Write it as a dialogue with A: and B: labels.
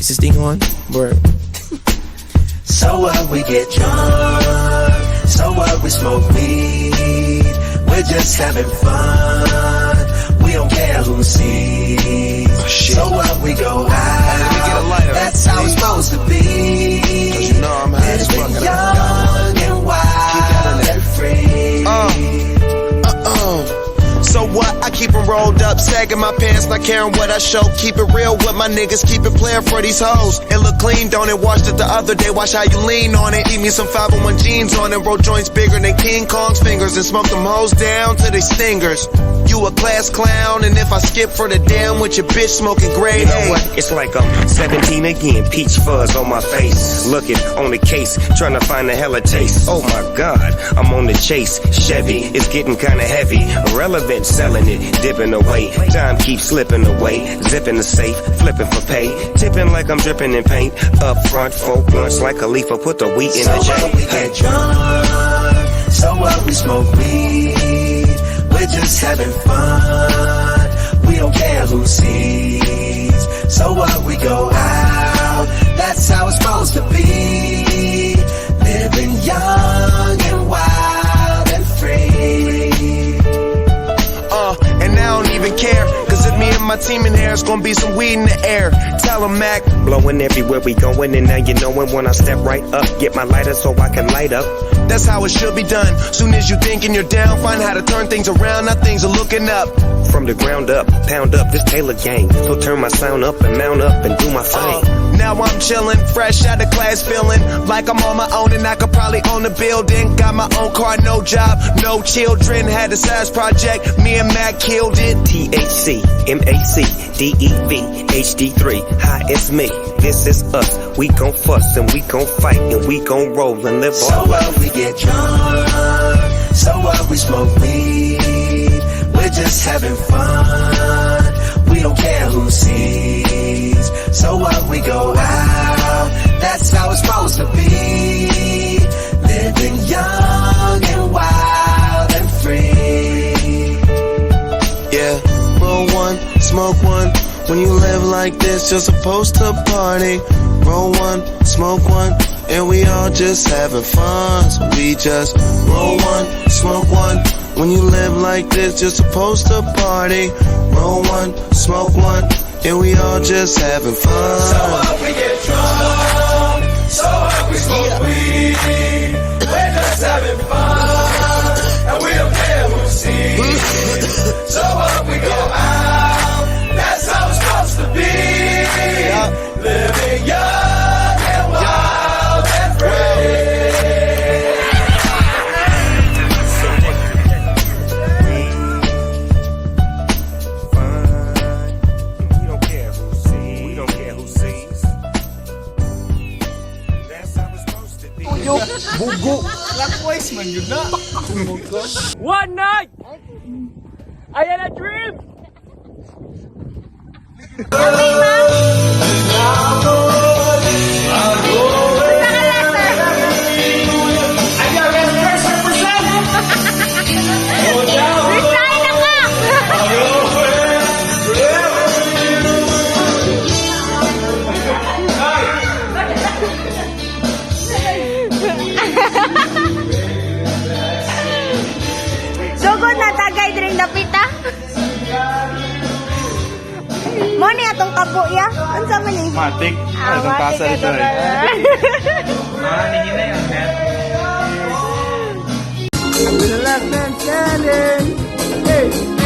A: Is this thing on? Word.
B: So what, we get drunk. So what, we smoke weed. We're just having fun. We don't care who sees.
A: Oh, shit.
B: So what, we go out. That's how it's supposed to be.
A: Cause you know I'm high as fuck.
B: Living young and wild and free.
C: So what? I keep 'em rolled up, sagging my pants, not caring what I show. Keep it real with my niggas, keep it playing for these hoes. It look clean, don't it? Washed it the other day, watch how you lean on it. Eat me some 501 jeans on it, roll joints bigger than King Kong's fingers, and smoke them hoes down to they stingers. You a class clown, and if I skip for the damn with your bitch smoking gray,
D: you know what? It's like I'm 17 again, peach fuzz on my face. Looking on the case, trying to find a hella taste. Oh my God, I'm on the chase. Chevy, it's getting kinda heavy. Irrelevant, selling it, dipping away. Time keeps slipping away. Zipping the safe, flipping for pay. Tipping like I'm dripping in paint. Up front, 4 blunts like Khalifa, put the wheat in the
B: So what, we get drunk. So what, we smoke weed. We're just having fun. We don't care who sees. So what, we go out. That's how it's supposed to be. Living young and wild and free.
C: And I don't even care, cause if me and my team in here, it's gonna be some weed in the air. Tell 'em, Mac.
D: Blowing everywhere we going, and now you knowin' when I step right up. Get my lighter so I can light up.
C: That's how it should be done. Soon as you thinking you're down, find how to turn things around. Now things are looking up.
D: From the ground up, pound up this Taylor gang. So turn my sound up and mount up and do my thing.
C: Now I'm chillin', fresh out of class, feeling like I'm on my own and I could probably own a building. Got my own car, no job, no children. Had a size project, me and Mac killed it.
D: THC, MAC, DEV, HD3. Hi, it's me. This is us. We gon' fuss and we gon' fight and we gon' roll and live
B: so
D: on.
B: So what, we get drunk. So what, we smoke weed. We're just having fun. We don't care who sees. So what, we go out. That's how it's supposed to be. Living young and wild and free.
C: Yeah, roll one, smoke one. When you live like this, you're supposed to party. Roll one, smoke one, and we all just having fun. So we just roll one, smoke one. When you live like this, you're supposed to party. Roll one, smoke one, and we all just having fun.
B: So what, we get drunk. So what, we smoke weed. We're just having fun, and we don't care who sees. So what, we go out. That's how it's supposed to be. Living young and wild and free.
D: We don't care who sees. We don't care who sees. That's how it's supposed to be.
E: Bugo. Likewise man yun na.
F: One night! I had a dream!
G: Sugod na tagay dring dapita. Mo ni atong kabo ya. Unsa man ni?
E: Matik. Itong kasa dito eh. Maningin na yan, man.
F: The last man standing. Hey.